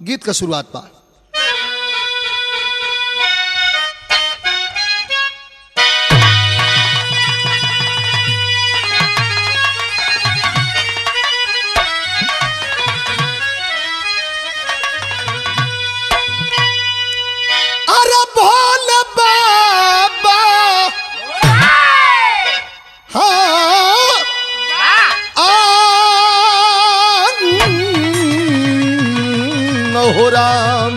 गीत का शुरुआत पा। अरे भोले बाबा हो राम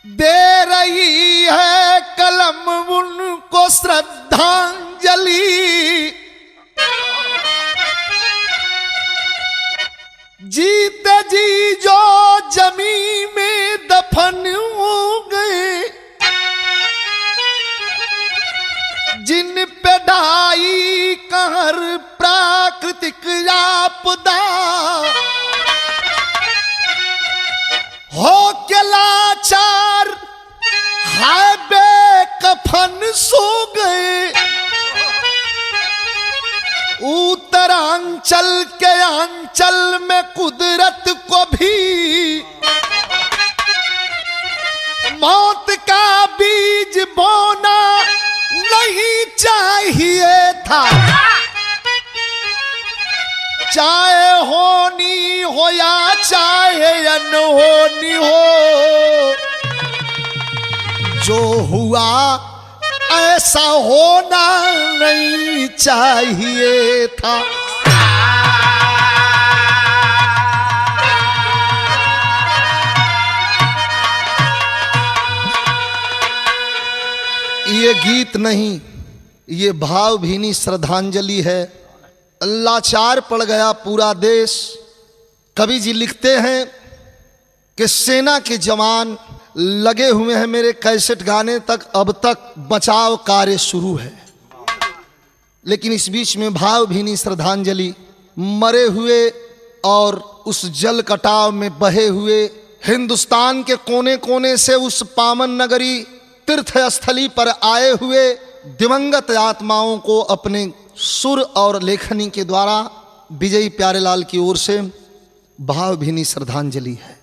दे रही है कलम उनको श्रद्धांजलि, जीते जी जो जमी में दफन हो गए, जिन पे ढाई कहर प्राकृतिक आपदा, हो के लाचार हाय बेकफन सो गए, उत्तरांचल के अंचल में कुदरत को भी मौत का बीज बोना नहीं चाहिए था। चाहे होनी हो या चाहे अनहोनी हो, जो हुआ ऐसा होना नहीं चाहिए था। ये गीत नहीं, ये भावभीनी श्रद्धांजलि है। लाचार पड़ गया पूरा देश। कवि जी लिखते हैं कि सेना के जवान लगे हुए हैं मेरे कैसेट गाने तक, अब तक बचाव कार्य शुरू है। लेकिन इस बीच में भावभीनी श्रद्धांजलि मरे हुए और उस जल कटाव में बहे हुए हिंदुस्तान के कोने कोने से उस पावन नगरी तीर्थ स्थली पर आए हुए दिवंगत आत्माओं को अपने सुर और लेखनी के द्वारा विजयी प्यारेलाल की ओर से भावभीनी श्रद्धांजलि है।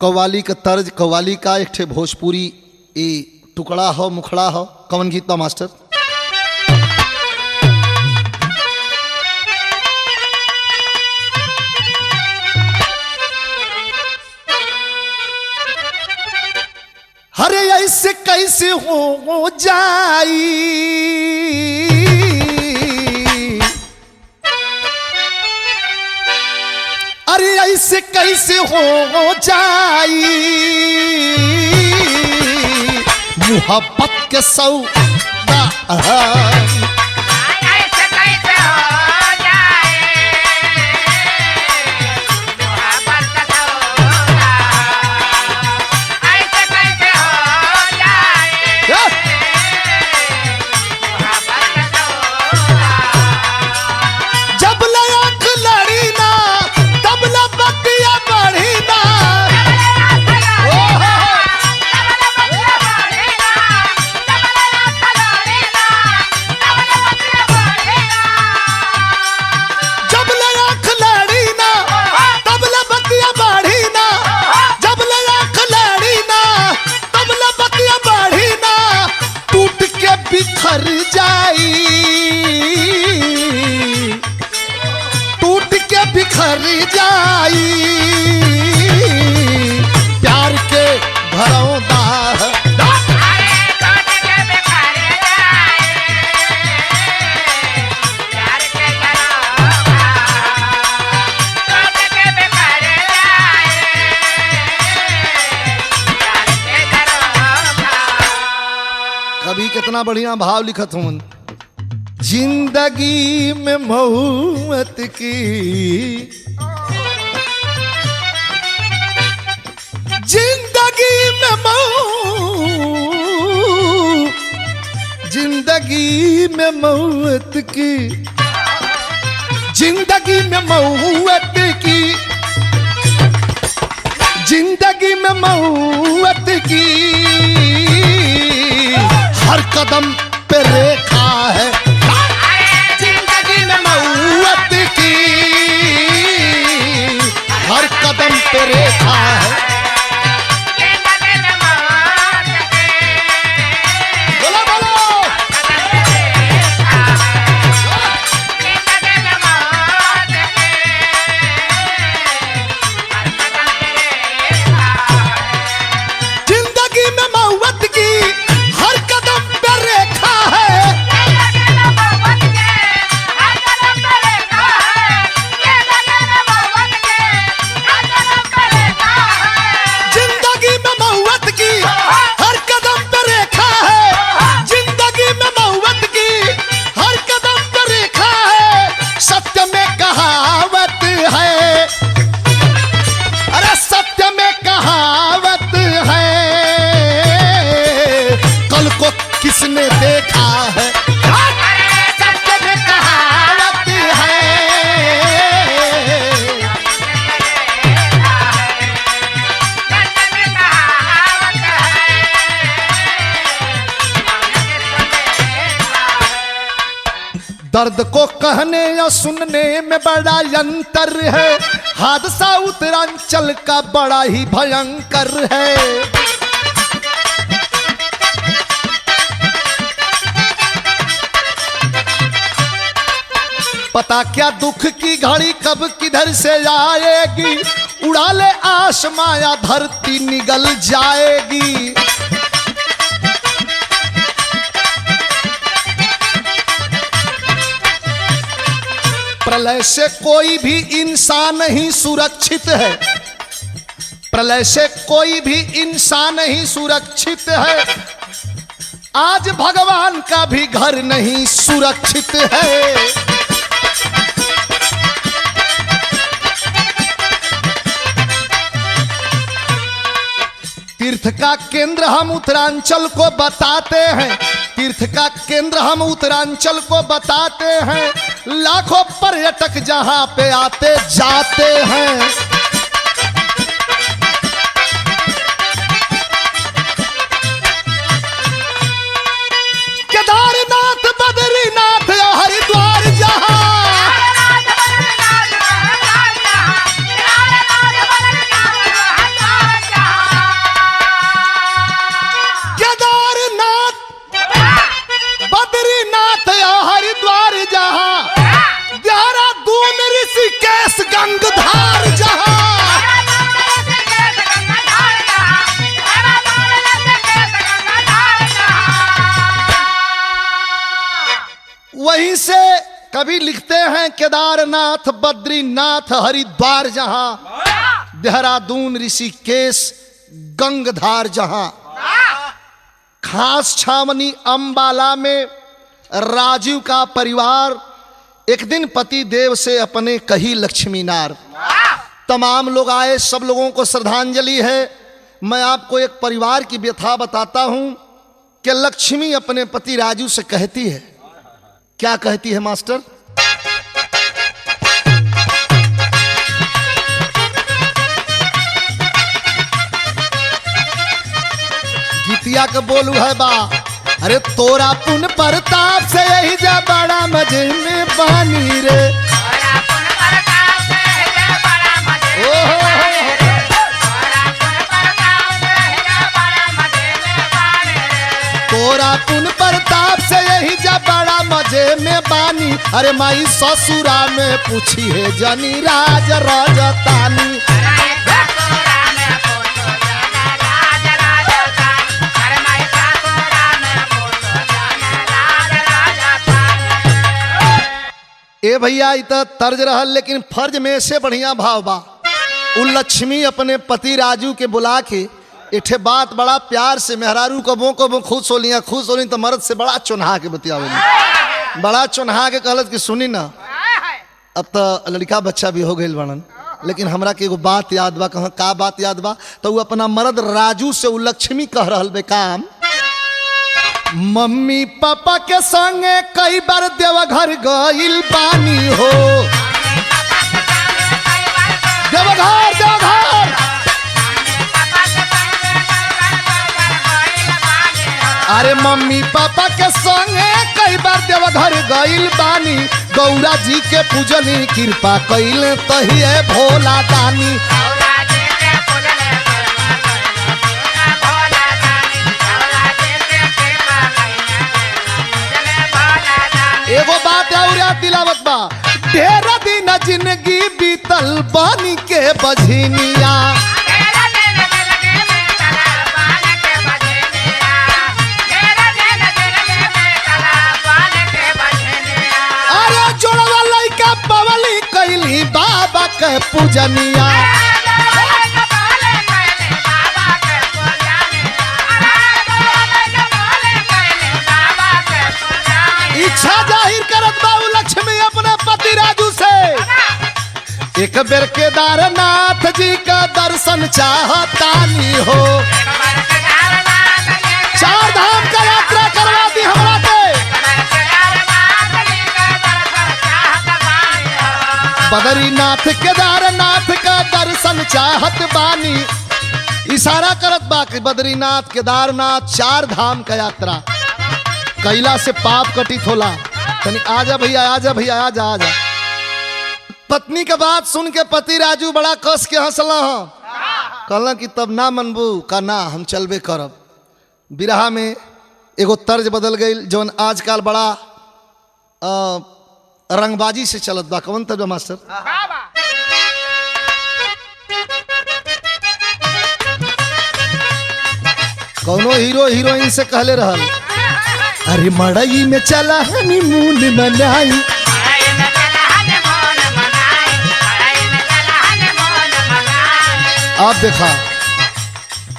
कव्वाली का तर्ज, कव्वाली का एक ठे भोजपुरी ए टुकड़ा हो, मुखड़ा हो। कौन गीत बा मास्टर? अरे ऐसे कैसे हो जाई, अरे ऐसे कैसे हो जाई, मोहब्बत के सौदा बिखर जाई, टूट के बिखर जाई, प्यार के घरौंदा कभी कितना बढ़िया भाव लिखत हूं। जिंदगी में मौत की, जिंदगी में जिंदगी में मौत की, जिंदगी में मौत की, जिंदगी में किसने देखा है, सबके में कहावत है। दर्द को कहने या सुनने में बड़ा अंतर है, हादसा उत्तरांचल का बड़ा ही भयंकर है। पता क्या दुख की घड़ी कब किधर से आएगी, उड़ा ले आसमां या धरती निगल जाएगी। प्रलय से कोई भी इंसान नहीं सुरक्षित है, प्रलय से कोई भी इंसान नहीं सुरक्षित है। आज भगवान का भी घर नहीं सुरक्षित है। तीर्थ का केंद्र हम उत्तरांचल को बताते हैं, तीर्थ का केंद्र हम उत्तरांचल को बताते हैं। लाखों पर्यटक जहां पे आते जाते हैं। केदारनाथ बद्रीनाथ हरिद्वार जहां, गंगधार जहां, वहीं से कभी लिखते हैं केदारनाथ बद्रीनाथ हरिद्वार जहां, देहरादून ऋषिकेश गंगधार जहां। खास छावनी अंबाला में राजीव का परिवार एक दिन पति देव से अपने कही लक्ष्मी नार। तमाम लोग आए, सब लोगों को श्रद्धांजलि है। मैं आपको एक परिवार की व्यथा बताता हूं कि लक्ष्मी अपने पति राजू से कहती है, क्या कहती है मास्टर? गीतिया का बोलू है बा, अरे तोरा पुन प्रताप से यही जा बड़ा मजे में पानी रे। तोरा पुन प्रताप से यही जा बड़ा मजे में बानी। अरे माई ससुरा में पूछी है जनी राज राजतानी। ए भैया इत तर्ज रहल, लेकिन फर्ज में से बढ़िया भाव बा। उ लक्ष्मी अपने पति राजू के बुला के इठे बात बड़ा प्यार से मेहरारू को खुश होली तो मर्द से बड़ा चुनहा के बतियावे, बड़ा चुनहा के कहलत कि सुनी ना, अब तो लड़का बच्चा भी हो गई बनन, लेकिन हमरा के एगो बात याद बा। कहाँ का बात याद बा? तो वो अपना मर्द राजू से उ लक्ष्मी कह रहल बे काम, मम्मी पापा के संगे कई बार देवघर गइल बानी हो। देवघर देवघर, अरे मम्मी पापा के संगे कई बार देवघर गइल बानी। गौरा जी के पूजनी कृपा कइले तहिए भोला दानी। एगो बात और याद दिलावत बा, ढेर दिन जिंदगी बीतल बानी के बझनिया। अरे जोड़वा लइका पवली कैली बाबा के पूजनिया। इच्छा जाहिर करत बाबू लक्ष्मी अपने पति राजू से, एक बेर केदारनाथ जी का दर्शन चाहतानी हो। 4 धाम का यात्रा करवा बद्रीनाथ केदारनाथ का दर्शन चाहत बानी। इशारा करत बा कि बद्रीनाथ केदारनाथ 4 धाम का यात्रा कैला से पाप कटित होला। तनी आजा भैया, आजा भैया, आजा आजा। पत्नी का बात सुन के पति राजू बड़ा कस के हंसला कहला कि तब ना मनबू का ना हम चलबे करब। बिरहा में एगो तर्ज बदल गई जौन आजकल बड़ा रंगबाजी से चलत बा। कौन तर्ज मास्टर? कौनो हीरो हीरोइन से कहले रहल, अरे मड़ई में चला हनीमून मनाई। आप देखा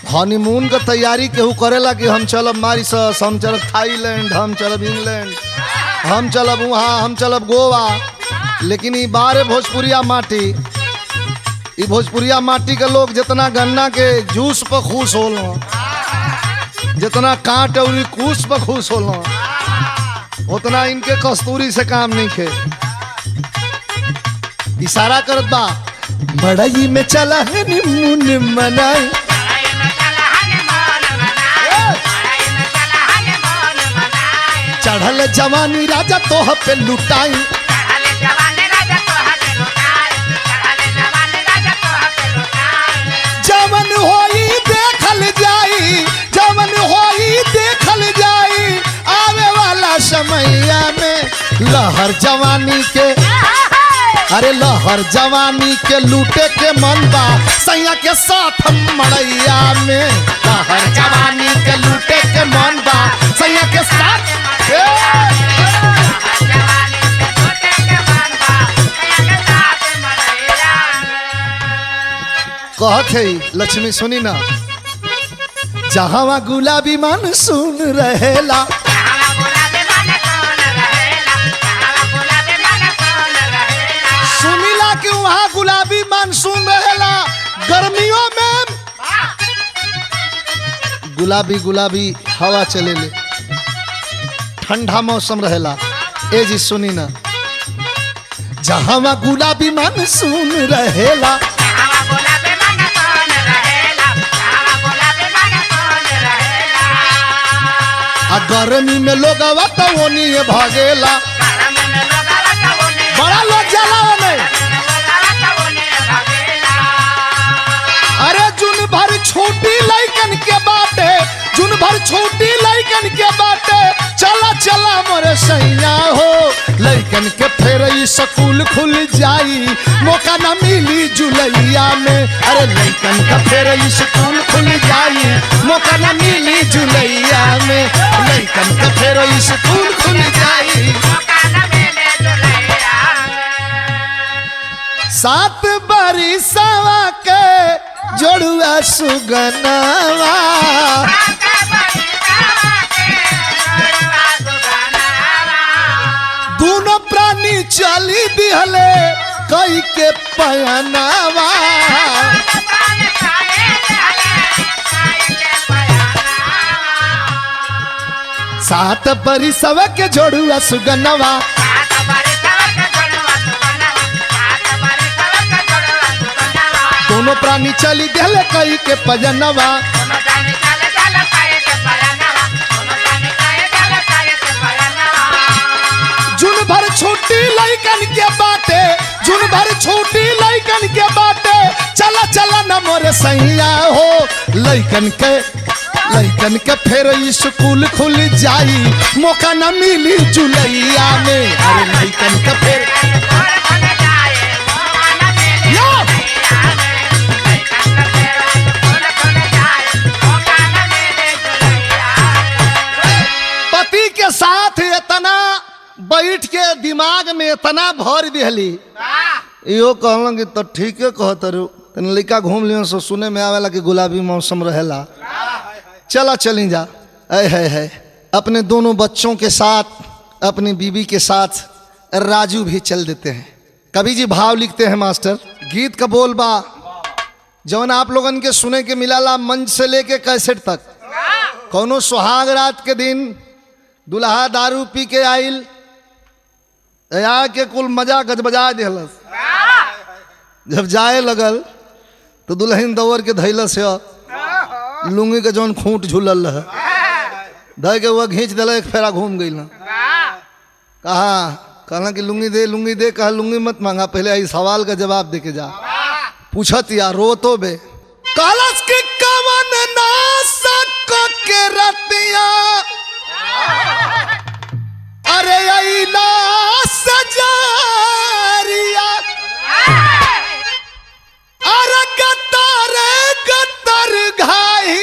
हनीमून का तैयारी केहू करेला कि हम चलब मॉरिशस, हम चलब थाईलैंड, हम चलब इंग्लैंड, हम चलब वहाँ, हम चलब गोवा। लेकिन ये बारे भोजपुरिया माटी, ये भोजपुरिया माटी के लोग जितना गन्ना के जूस पर खुश होलो, जितना कांट और कूस पर खुश होलो, उतना इनके कस्तूरी से काम नहीं खे। इशारा करत बा मड़ई में चला हनीमून मनाई। चढ़ल जवानी राजा तोह पे लुटाई। जवन होई देखल जाई, जवन होई देखल जाई। आवे वाला समैया में लहर जवानी के, अरे लहर जवानी के लूटे के मन बा सैया के साथ मड़ैया में। लहर जवानी के लूटे के मन बा सैया के साथ। कहत है लक्ष्मी सुनी ना, जहाँ गुलाबी मानसून रहेला, सुनीला कि वहाँ गुलाबी मानसून रहेला। गर्मियों में गुलाबी गुलाबी हवा चले ले, ठंडा मौसम रहेला। ए जी सुनी ना, जहाँ गुलाबी मानसून रहेला, आ गर्मी में लोग ओनी भागेला। बड़ा लोग जाला में, अरे जुन भर छोटी लइकन के बाटे, जुन भर छोटी लइकन के बाटे। चला चला मोरे सैया हो, लइकन के फेर स्कूल खुल जाई, मौका न मिली जुलैया में। अरे लइकन का फेर स्कूल खुल जाई, मौका न मिली जुलैया में। लइकन का फेर स्कूल खुल जाई। 7 बरिसवा के जोड़ुआ सुगनवा, दोनों प्राणी चली दिहले कई के पयनावा। 7 बरिसवा के जोड़ुआ सुगनवा, दोनों प्राणी चली दिहले कई के पयनावा। जुन भर छोटी लइकन के बाटे, जुन भर छोटी लइकन के बाटे। चला चला न मोरे सैया हो, लइकन के फेर स्कूल खुल जाई, मौका न मिली जुलैया में। अरे लइकन के फेर पति के साथ इतना बैठ के दिमाग में इतना भर दिहली, यो कहल कि तो ठीक है कहत रू। लड़का घूम लियो सो सुने में आवेला कि गुलाबी मौसम रहेला। चला चली जा। है अपने दोनों बच्चों के साथ, अपनी बीबी के साथ राजू भी चल देते हैं। कवि जी भाव लिखते हैं मास्टर, गीत का बोल बा जौन आप लोगन के सुने के मिलाला मंच से लेके कैसेट तक। कौनो सुहाग रात के दिन दुल्हा दारू पी के आइल, के कुल मजा गजबजा दिहलस। जब जाए लगल तो दुल्हन दौड़ के धैल से लुंगी के जौन खूंट झूलल रहे धै के वह घींच दिल, एक फेरा घूम गई ना। कहला कि लुंगी दे। कहा लुंगी मत मांगा, पहले आई सवाल का जवाब दे के जा। पूछत या रो तो बे कालस के कवन ना सक के रतिया अरे आईला सजारिया अरे गतर घाई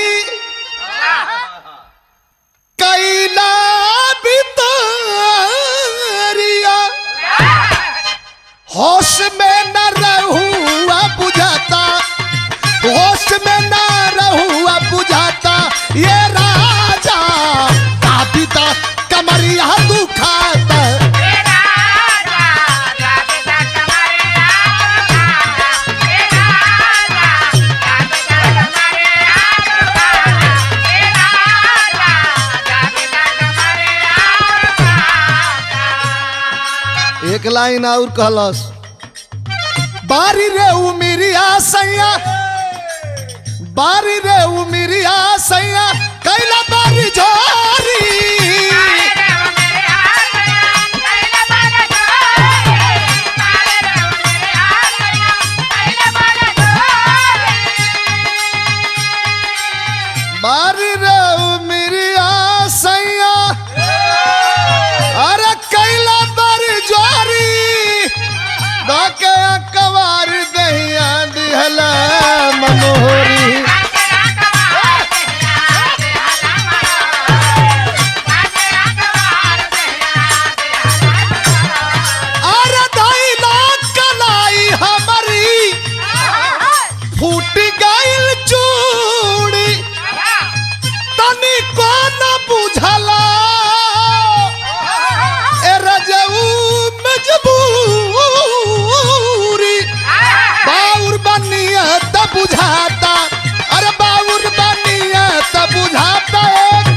कैला बितारिया होश में न रहूआ बुझाता, होश में न रहूआ बुझाता ये राजा काबिता कमरिया दुखाता। एक लाइन और कहलस बारी रे उमिरिया सैया, बारी रे उमिरिया सैया कैला बारी जोरी बारी रे उमिरिया सैया अरे कैला बारी जोरी बाके कवार दहिया दिहला मनोहरी अरे धैला कलाई हमारी फूट गइल चूड़ी तनी को न बुझला ए रजऊ मजबूरी बाउर बनिया तब बुझाता, अरे बाउर बनिया तब बुझाता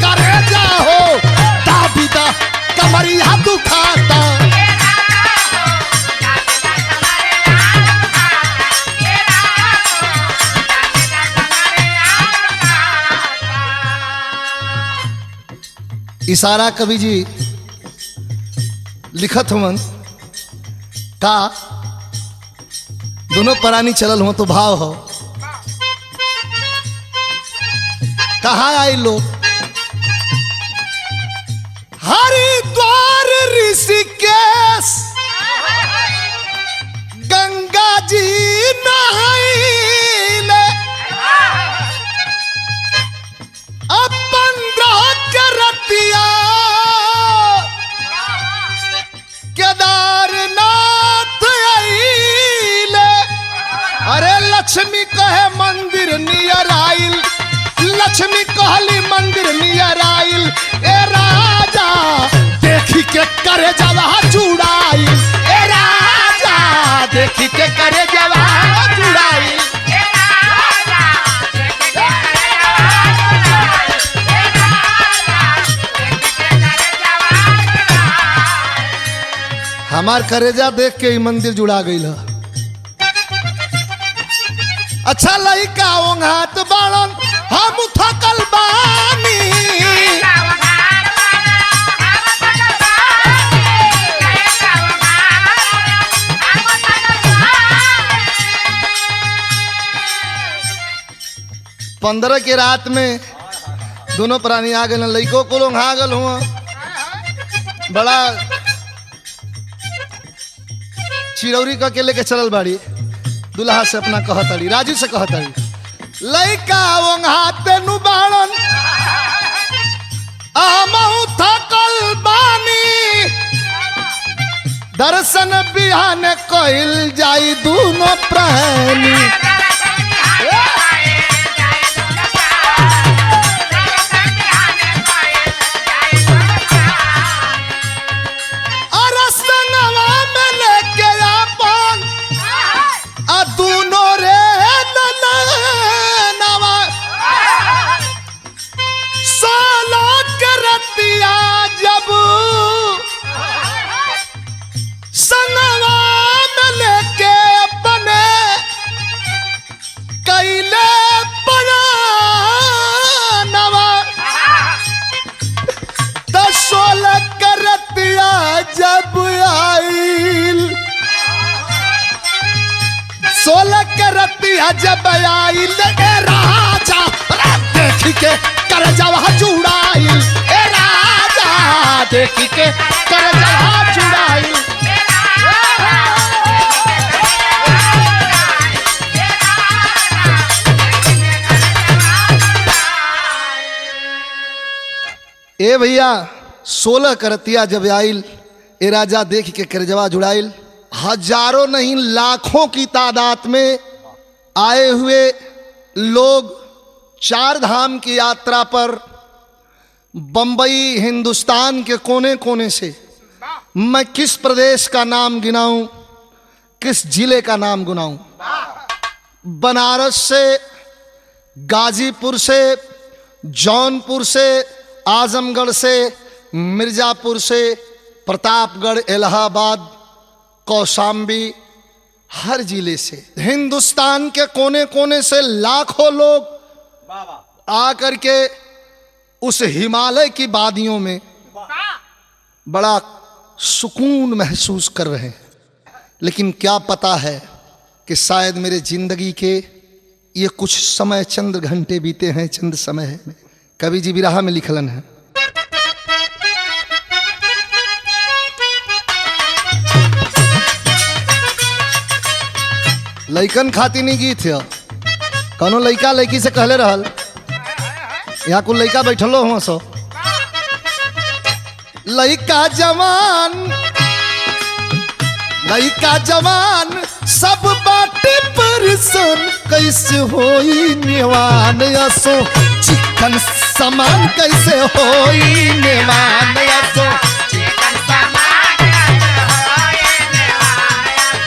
करे जाओ दाबिदा कमरिया दुखाता। इशारा कवि जी लिखत हुन का दोनों प्राणी चलल हो तो भाव हो कहाँ आई लोग हरिद्वार ऋषिकेश गंगा जी नहाइले अब 15 के रतिया केदारनाथ आइले अरे लक्ष्मी कहे मंदिर नियर आइल, लक्ष्मी कहली मंदिर नियर आइल ए राजा देखी के करे जवा चुड़ाइल, ए राजा देखी के करे जवा चुड़ाइल। हमार करेजा देख के ही मंदिर जुड़ा गई है। अच्छा लइका ओंघात बाड़न हम थकल बानी पंद्रह के रात में दोनों प्राणी आ गए, लइको को लोग आ गल हुआ बड़ा चिरौरी का के लेके चलल बाड़ी दुल्हा से अपना कहतड़ी राजू से कहतड़ी लइका ओंघाते नु बाड़न आमहु थकल बानी दर्शन बिहान कइल जाई दोनों प्राणी। संगवा में लेके अपने बरतिया जब आइल ए राजा देख के कर जवा जुड़ाइल ए राजा देख के कर जवा जुड़ाइल। ए भैया 16 करतिया जब आइल ए राजा देख के करजवा जुड़ाइल। हजारों नहीं लाखों की तादाद में आए हुए लोग 4 धाम की यात्रा पर बंबई हिंदुस्तान के कोने कोने से, मैं किस प्रदेश का नाम गिनाऊं, किस जिले का नाम गिनाऊं, बनारस से, गाजीपुर से, जौनपुर से, आजमगढ़ से, मिर्जापुर से, प्रतापगढ़, इलाहाबाद, कौशाम्बी, हर जिले से, हिंदुस्तान के कोने कोने से लाखों लोग आकर के उस हिमालय की वादियों में बड़ा सुकून महसूस कर रहे हैं। लेकिन क्या पता है कि शायद मेरे जिंदगी के ये कुछ समय, चंद घंटे बीते हैं, चंद समय है। कवि जी बिरहा में लिखलन है, लइकन खाती नहीं गीत है, कौनो लइका लइकी से कहले रहल, यहाँ कुल लइका बैठलो हुआ सो, लइका जवान, लइका जवान सब बाटे परसन, कैसे होई नेवान असो, चिकन समान कैसे होई नेवान असो, चिकन समान कैसे होई नेवान असो,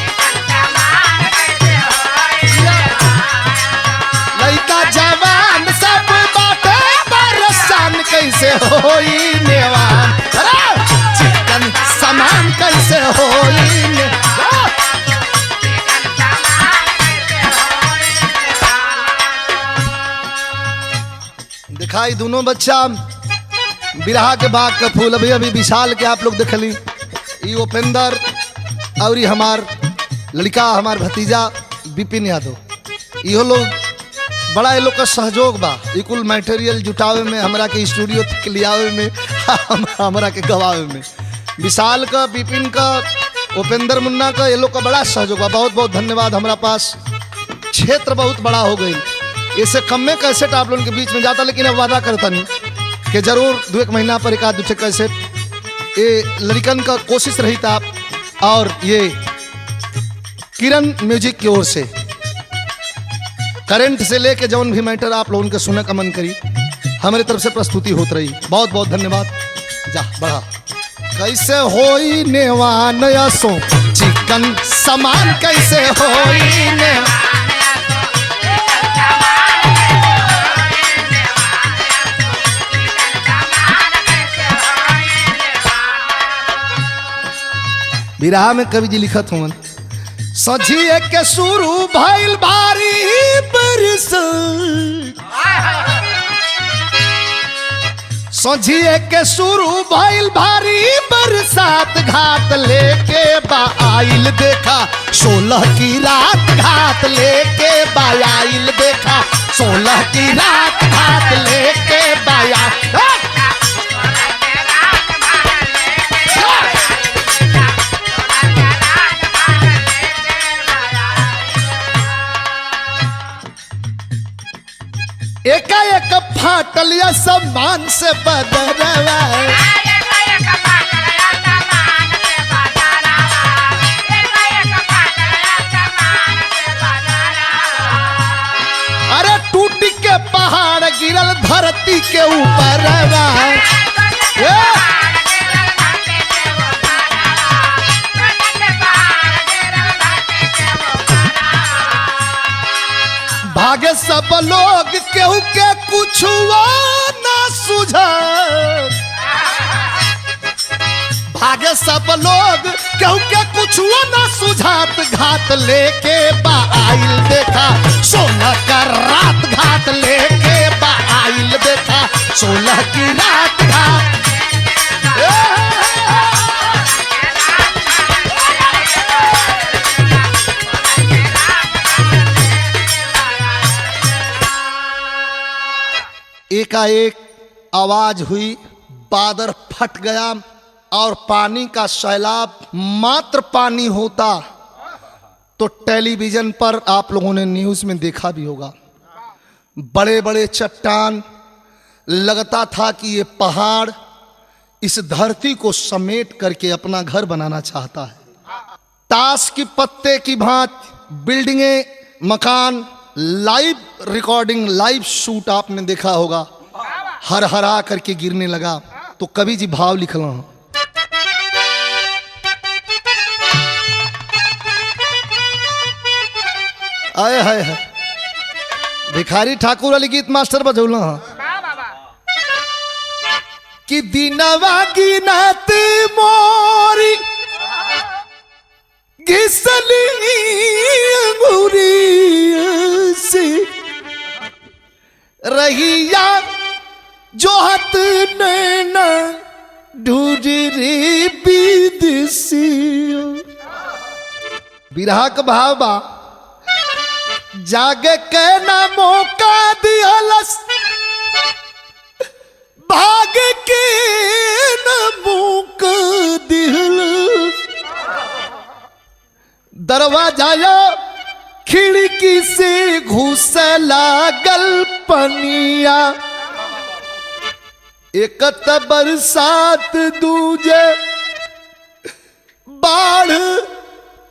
चिकन समान कैसे होई नेवान, लइका जवान सब बाटे परसन कैसे होई नेवान, चिकन समान कैसे होई नेवान। दिखाई दोनों बच्चा बिरहा के बाग का फूल, अभी अभी विशाल के आप लोग देखली, ये उपेंद्र और ये हमार लड़का, हमार भतीजा विपिन यादव, इहो लोग बड़ा ये लोग का सहयोग बा, ये कुल मटेरियल जुटावे में, हमरा के स्टूडियो तक लियावे में, हमरा के गवावे में, विशाल का, विपिन का, उपेंद्र मुन्ना का, ये लोग का बड़ा सहयोग बा। बहुत बहुत धन्यवाद। हमारा पास क्षेत्र बहुत बड़ा हो गई, इससे कम में कैसेट आप लोगों के बीच में जाता, लेकिन अब वादा करता नहीं कि जरूर 2-1 महीना पर एक आध दूसरे कैसेट, ये लड़कन का कोशिश रही था। और ये किरण म्यूजिक की ओर से करंट से लेके जौन भी मैटर आप लोगों के सुने का मन करी, हमारी तरफ से प्रस्तुति होती रही। बहुत बहुत धन्यवाद। जा बढ़ा। कैसे होई नेवान असो, चिकन समान कैसे होई नेवान, बिरहा में कवि जी लिखत हुवन, सझिए के शुरू भइल भारी बरस, सझिए के शुरू भइल भारी बरसात, घाट लेके बा आइल देखा 16 की रात, घाट लेके बा आइल देखा 16 की रात, घाट लेके बा आइल। एकाएक फाटलिया सम्मान से बदलवा, अरे टूट के पहाड़ गिरल धरती के ऊपर, भागे सब लोग केहू के कुछ ना सुझा, भागे सब लोग केहू के कुछ ना सुझात, घाट लेके बा आइल देखा 16 का रात, घाट लेके बा आइल देखा 16 की रात, घाट एकाएक आवाज हुई, बादल फट गया और पानी का सैलाब। मात्र पानी होता तो टेलीविजन पर आप लोगों ने न्यूज़ में देखा भी होगा, बड़े बड़े चट्टान, लगता था कि ये पहाड़ इस धरती को समेट करके अपना घर बनाना चाहता है। ताश की पत्ते की भांति बिल्डिंगें, मकान, लाइव रिकॉर्डिंग, लाइव शूट आपने देखा होगा, हर हरा करके गिरने लगा। तो कवि जी भाव लिखला हूं, आए हाय हाय, भिखारी ठाकुर वाली गीत मास्टर बजौला हूं कि दिनवा गिनत मोरी घिसली अंगूरी से रहिया जो हत नैना ढूंढ रे विदेसिया। बिरहा का भाव बा, जागे के ना मौका दिहलस, भाग के ना मौका दिहलस। दरवाजा खिड़की से घुस लागल पनिया, एक बरसात दूजे बाढ़,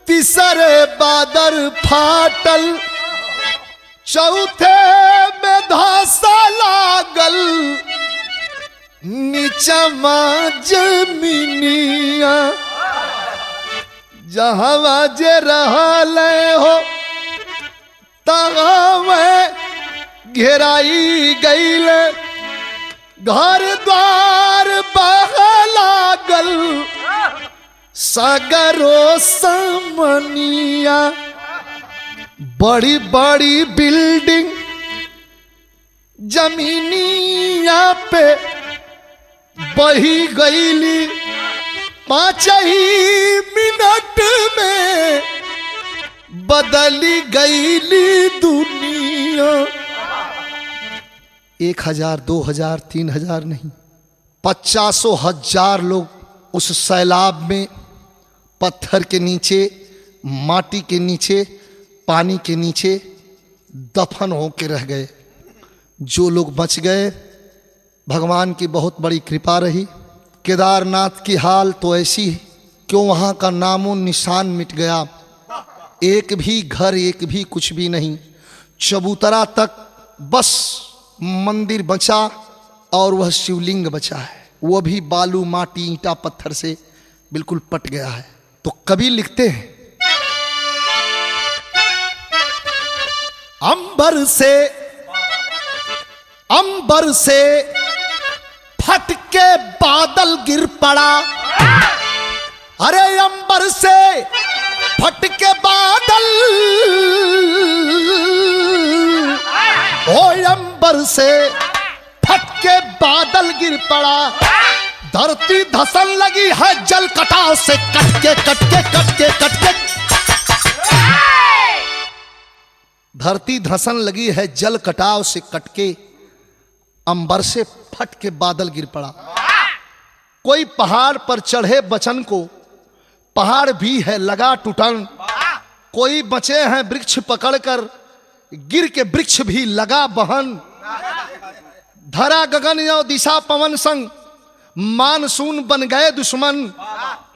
तीसरे बादर फाटल, चौथे में धासा लागल नीचमा जमीनिया। जहाँ जे रहले हो तहाँ घेराई गईल, घर द्वार बह लागल सगरो समनिया। बड़ी बड़ी बिल्डिंग जमीनिया पे बही गईली, 5 ही मिनट में बदली गईली दुनिया। 1000, 2000, 3000 नहीं, 50,000 लोग उस सैलाब में पत्थर के नीचे, माटी के नीचे, पानी के नीचे दफन होके रह गए। जो लोग बच गए, भगवान की बहुत बड़ी कृपा रही। केदारनाथ की हाल तो ऐसी है कि वहाँ का नामो निशान मिट गया, एक भी घर, एक भी कुछ भी नहीं। चबूतरा तक बस मंदिर बचा और वह शिवलिंग बचा है, वो भी बालू, माटी, ईंटा, पत्थर से बिल्कुल पट गया है। तो कवि लिखते हैं, अंबर से फट के बादल गिर पड़ा। अरे अंबर से फट के बादल, ओ अंबर से फट के बादल गिर पड़ा। धरती धसन लगी है जल कटाव से, कटके कटके कटके कटके। धरती धसन लगी है जल कटाव से कटके, अंबर से फट के बादल गिर पड़ा। कोई पहाड़ पर चढ़े बचन को, पहाड़ भी है लगा टूटन। कोई बचे हैं वृक्ष पकड़कर, गिर के वृक्ष भी लगा बहन। धरा गगन यो दिशा पवन संग, मानसून बन गए दुश्मन।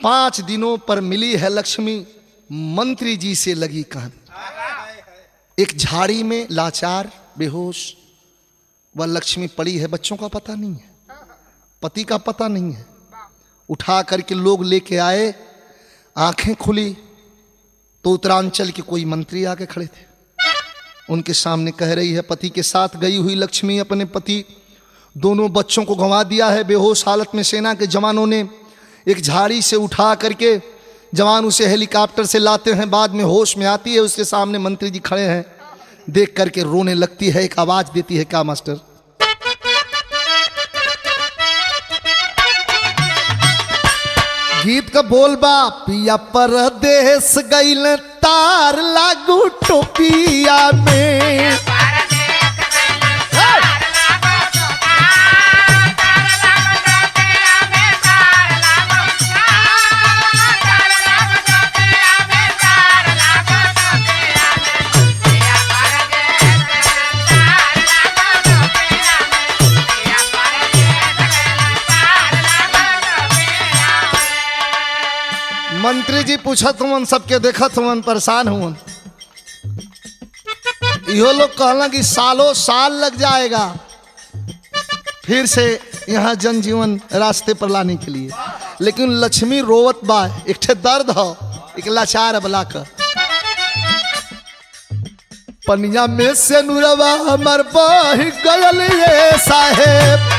5 दिनों पर मिली है लक्ष्मी, मंत्री जी से लगी कहन। एक झाड़ी में लाचार बेहोश वह लक्ष्मी पड़ी है, बच्चों का पता नहीं है, पति का पता नहीं है। उठा करके लोग लेके आए, आंखें खुली तो उत्तरांचल के कोई मंत्री आके खड़े थे। उनके सामने कह रही है, पति के साथ गई हुई लक्ष्मी अपने पति, दोनों बच्चों को गंवा दिया है। बेहोश हालत में सेना के जवानों ने एक झाड़ी से उठा करके, जवान उसे हेलीकॉप्टर से लाते हैं, बाद में होश में आती है। उसके सामने मंत्री जी खड़े हैं, देख करके रोने लगती है। एक आवाज देती है, क्या मास्टर? गीत का बोल बा, पिया परदेस गइल तार लागू टोपिया में। जी पूछत हुन, सबके देखत हुन, परेशान हुन। इहो लोग कहला कि सालों साल लग जाएगा फिर से यहाँ जनजीवन रास्ते पर लाने के लिए। लेकिन लक्ष्मी रोवत बा, एक ठे दर्द हो, एक लाचार बला का। पनिया में से नुरवा हमर बह गयल ये साहेब,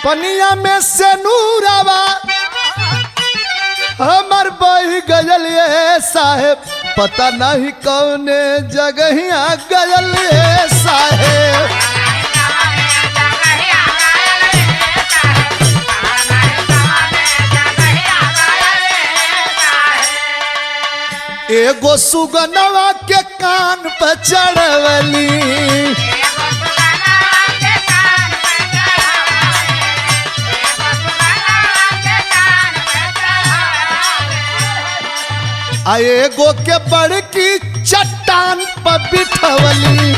पनिया में से नूरावा हमर बह गयल ये साहेब, पता नहीं कौने जगहिया गयल ये साहेब। एगो सुगनवा के कान पे चढ़वली, एगो के बड़की चट्टान पर बिठवली,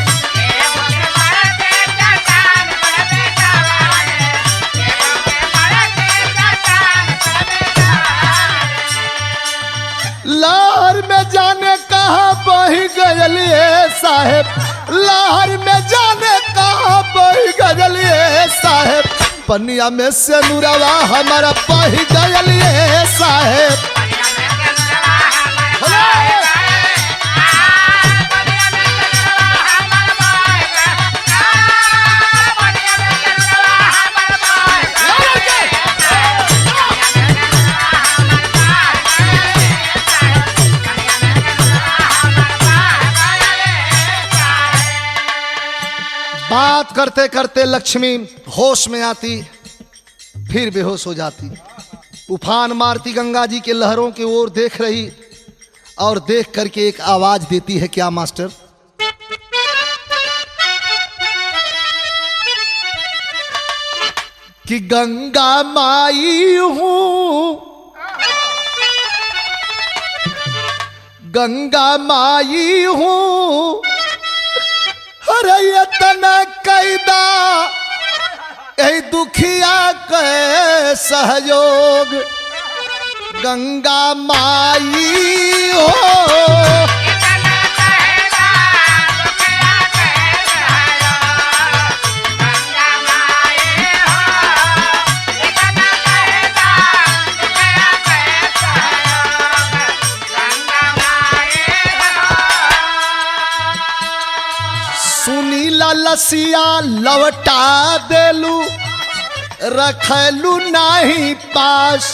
लहर में जाने कहाँ बह गयल ये साहेब, लहर में जाने कहाँ बह गयल ये साहेब, पनिया में से नुरवा हमारा बह गयल ये साहेब। बात करते करते लक्ष्मी होश में आती, फिर बेहोश हो जाती। उफान मारती गंगा जी के लहरों की ओर देख रही और देख करके एक आवाज देती है, क्या मास्टर? कि गंगा माई हूं, गंगा माई हूं, अरे ये तना कैदा ए दुखिया के सहयोग, गंगा माई हो। सुनीला लसिया लवटा देलू, रखलू नहीं पास,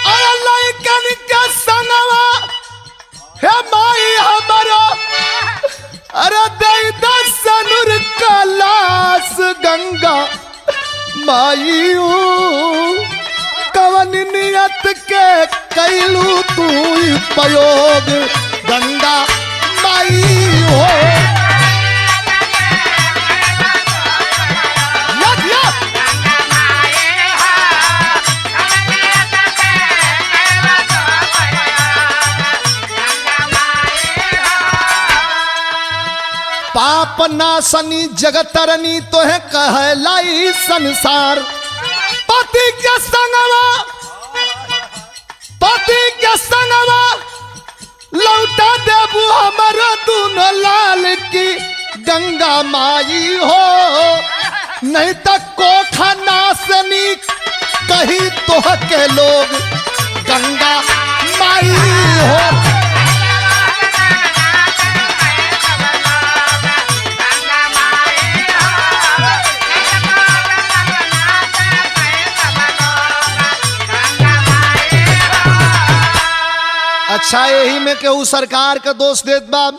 अरे लइकन के संगवा हे माई हमरो, अरे दे दसनुर कलास, गंगा माई कवन नियत के कैलू तू प्रयोग, गंगा माई हो। पाप नासनी जगतरनी तो है कहलाई संसार, पति के संगवा, पति के संगवा लौटा देबू हमारा दूनो लाल की, गंगा माई हो। नहीं तक कोखा नासनी कही तो के लोग, गंगा माई हो। अच्छा, यही में केहू सरकार के दोष देत बा,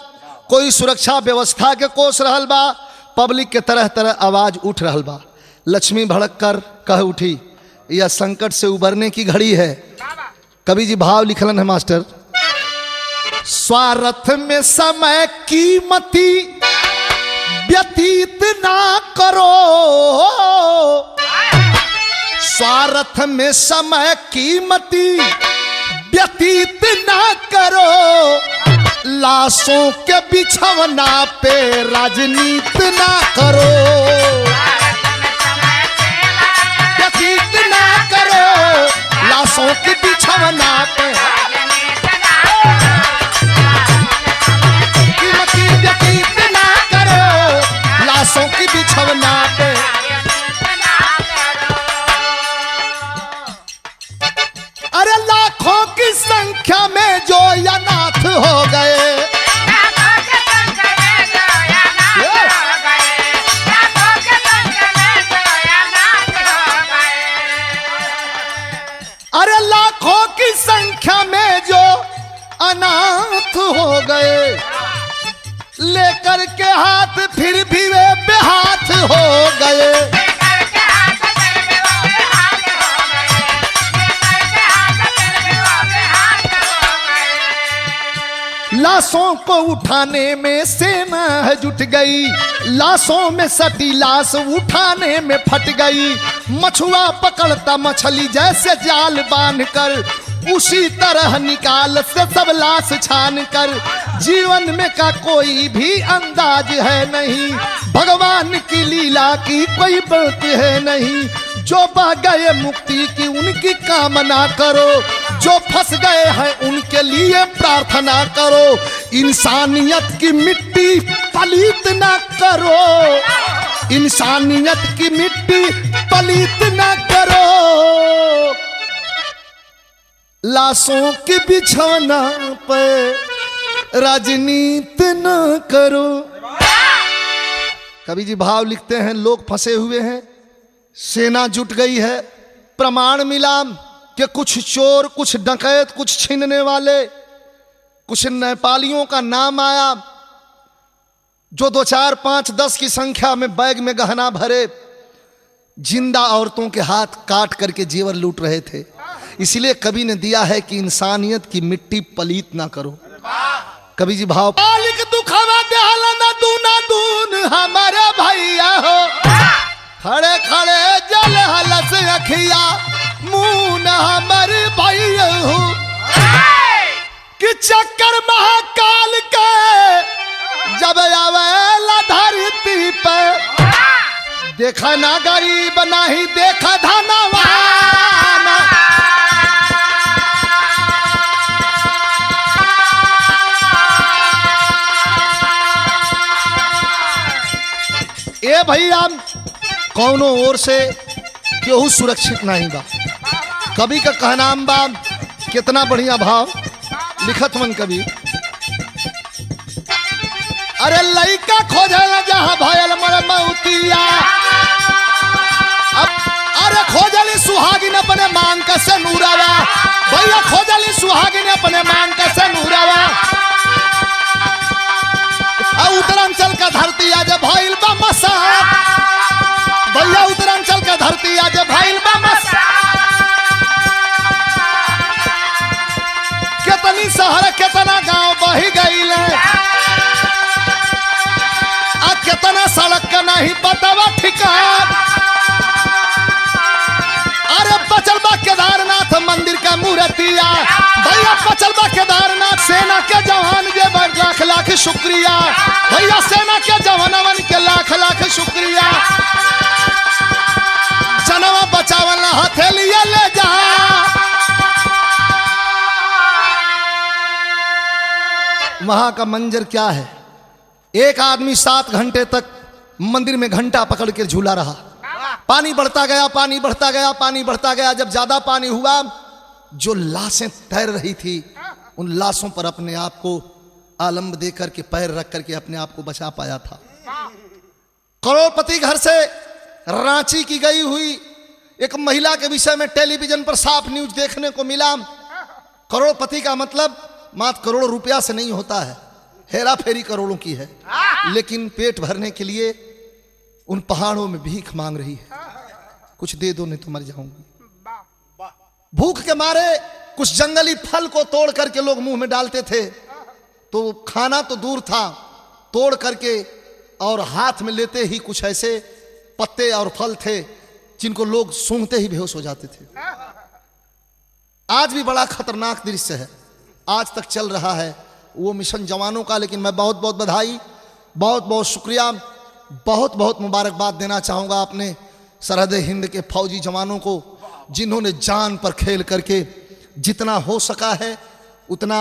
कोई सुरक्षा व्यवस्था के कोस रहल बा, पब्लिक के तरह तरह आवाज उठ रहल बा। लक्ष्मी भड़क कर कह उठी, यह संकट से उबरने की घड़ी है। कवि जी भाव लिखलन है मास्टर, स्वार्थ में समय कीमती व्यतीत ना करो, स्वार्थ स्वार्थ में समय कीमती व्यतीत ना करो, लाशों के बिछवना पे राजनीति ना करो, व्यतीत ना करो, लाशों के बिछवना पे कीमती व्यतीत ना करो, लाशों की बिछवना पे। अरे लाखों की संख्या में जो अनाथ हो गए, अरे लाखों की संख्या में जो अनाथ हो गए, लेकर के हाथ फिर भी वे बेहाथ हो गए। लाशों को उठाने में सेना है जुट गई, लाशों में सटी लाश उठाने में फट गई। मछुआ पकड़ता मछली जैसे जाल बांध कर, उसी तरह निकाल से सब लाश छान कर। जीवन में का कोई भी अंदाज है नहीं, भगवान की लीला की कोई बात है नहीं। जो पा गए मुक्ति की उनकी कामना करो, जो फंस गए हैं उनके लिए प्रार्थना करो। इंसानियत की मिट्टी पलीत ना करो, इंसानियत की मिट्टी पलीत ना करो, लाशों के बिछौना पे राजनीति ना करो। कवि जी भाव लिखते हैं, लोग फंसे हुए हैं, सेना जुट गई है, प्रमाण मिला कि कुछ चोर, कुछ डकैत, कुछ छीनने वाले, कुछ नेपालियों का नाम आया जो 2, 4, 5, 10 की संख्या में बैग में गहना भरे जिंदा औरतों के हाथ काट करके जेवर लूट रहे थे। इसलिए कवि ने दिया है कि इंसानियत की मिट्टी पलीत ना करो। कवि जी भाव, मालिक दुखवा देहला ना दूना दून हमारे भैया हो, खड़े खड़े जल हलस अखिया मुंह हमारे भैया हो। कि चक्कर महाकाल के जब आवेला धरती पे, देखा ना गरीब नहीं देखा धनवान। ए भैया कौनो ओर से केहू सुरक्षित नहीं बा। कवि का कहनाम बा, कितना बढ़िया भाव लिखत मन कवि। अरे लइका खोजल जहां भयल मर मौतिया, अरे खोजली सुहागिन अपने मांग का से नूरावा, भैया खोजली सुहागिन अपने मांग का से नूरावा। उत्तरांचल का धरती आज भइल बा मसात, भैया उत्तरांचल का धरती आज भइल बा मसात। कितनी शहर कितना गांव बही गईल, आ कितना सड़क का नहीं बतावा ठिकान। अरे बचल बा केदारनाथ मंदिर का मूर्तिया, भैया बचल बा केदारनाथ। सेना के जवान जे लाख लाख शुक्रिया, भैया सेना के जवानवन के लाख लाख शुक्रिया। जनवा बचावल हथेलिया ले जा, वहां का मंजर क्या है। एक आदमी 7 घंटे तक मंदिर में घंटा पकड़ के झूला रहा। पानी बढ़ता गया, पानी बढ़ता गया, पानी बढ़ता गया। जब ज्यादा पानी हुआ, जो लाशें तैर रही थी उन लाशों पर अपने आप को आलम्ब देकर के पैर रख करके अपने आप को बचा पाया था। करोड़पति घर से रांची की गई हुई एक महिला के विषय में टेलीविजन पर साफ न्यूज देखने को मिला। करोड़पति का मतलब मात्र करोड़ रुपया से नहीं होता है, हेरा फेरी करोड़ों की है। लेकिन पेट भरने के लिए उन पहाड़ों में भीख मांग रही है, कुछ दे दो नहीं तो मर जाऊंगी। भूख के मारे कुछ जंगली फल को तोड़ करके लोग मुंह में डालते थे, तो खाना तो दूर था, तोड़ करके और हाथ में लेते ही कुछ ऐसे पत्ते और फल थे जिनको लोग सूंघते ही बेहोश हो जाते थे। आज भी बड़ा खतरनाक दृश्य है, आज तक चल रहा है वो मिशन जवानों का। लेकिन मैं बहुत बहुत बधाई, बहुत बहुत शुक्रिया, बहुत बहुत मुबारकबाद देना चाहूँगा अपने सरहद हिंद के फौजी जवानों को, जिन्होंने जान पर खेल करके जितना हो सका है उतना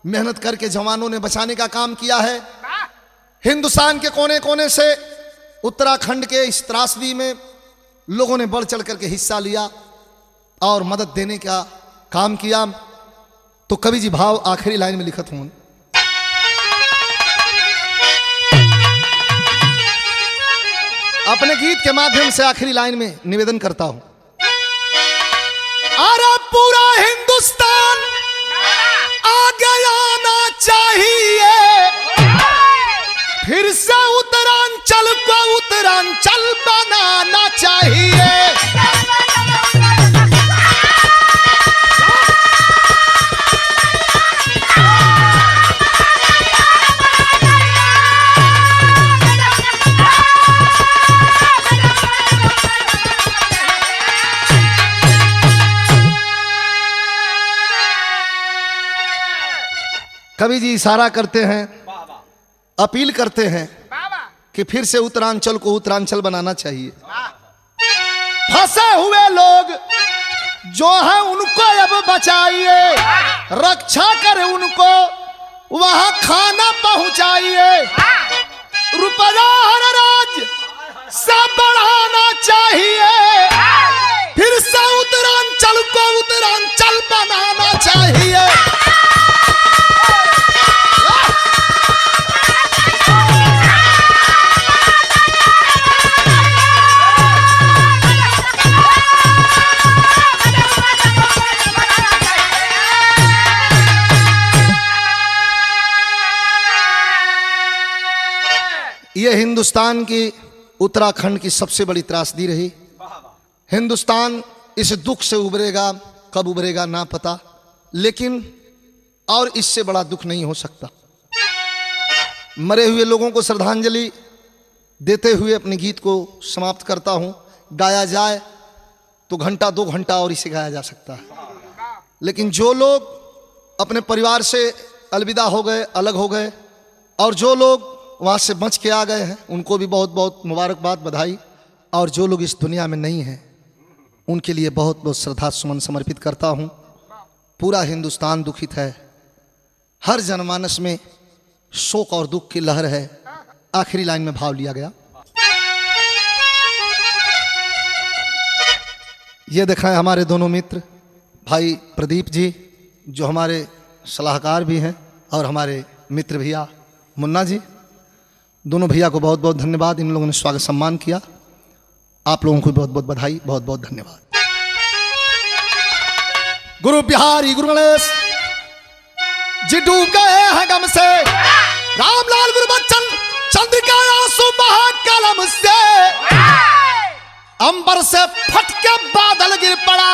मेहनत करके जवानों ने बचाने का काम किया है। हिंदुस्तान के कोने कोने से उत्तराखंड के इस त्रासदी में लोगों ने बढ़ चढ़ करके हिस्सा लिया और मदद देने का काम किया। तो कवि जी भाव आखिरी लाइन में लिखत हूं, अपने गीत के माध्यम से आखिरी लाइन में निवेदन करता हूं। अरे पूरा हिंदुस्तान आगे आना चाहिए, फिर से उत्तरांचल को उत्तरांचल बनाना चाहिए। कवि जी इशारा करते हैं, अपील करते हैं कि फिर से उत्तरांचल को उत्तरांचल बनाना चाहिए। फंसे हुए लोग जो है उनको अब बचाइए, रक्षा करे उनको, वहां खाना पहुंचाइए। रुपया हर राज्य सब बढ़ाना चाहिए, फिर से उत्तरांचल को उत्तरांचल बनाना चाहिए। यह हिंदुस्तान की उत्तराखंड की सबसे बड़ी त्रासदी रही। हिंदुस्तान इस दुख से उभरेगा, कब उभरेगा ना पता, लेकिन और इससे बड़ा दुख नहीं हो सकता। मरे हुए लोगों को श्रद्धांजलि देते हुए अपने गीत को समाप्त करता हूं। गाया जाए तो घंटा 2 घंटा और इसे गाया जा सकता है, लेकिन जो लोग अपने परिवार से अलविदा हो गए, अलग हो गए, और जो लोग वहाँ से बच के आ गए हैं, उनको भी बहुत बहुत मुबारकबाद, बधाई। और जो लोग इस दुनिया में नहीं हैं उनके लिए बहुत बहुत श्रद्धा सुमन समर्पित करता हूँ। पूरा हिंदुस्तान दुखित है, हर जनमानस में शोक और दुख की लहर है। आखिरी लाइन में भाव लिया गया, ये दिखाएं हमारे दोनों मित्र भाई प्रदीप जी, जो हमारे सलाहकार भी हैं, और हमारे मित्र भैया मुन्ना जी। दोनों भैया को बहुत बहुत धन्यवाद, इन लोगों ने स्वागत सम्मान किया। आप लोगों को बहुत बहुत बधाई, बहुत बहुत धन्यवाद। गुरु बिहारी गुरु गणेश जी डूब गए हैं गम से, रामलाल गुरु बच्चन चंद्रिका आंसू बहा कलम से, अंबर से फट के बादल गिर पड़ा।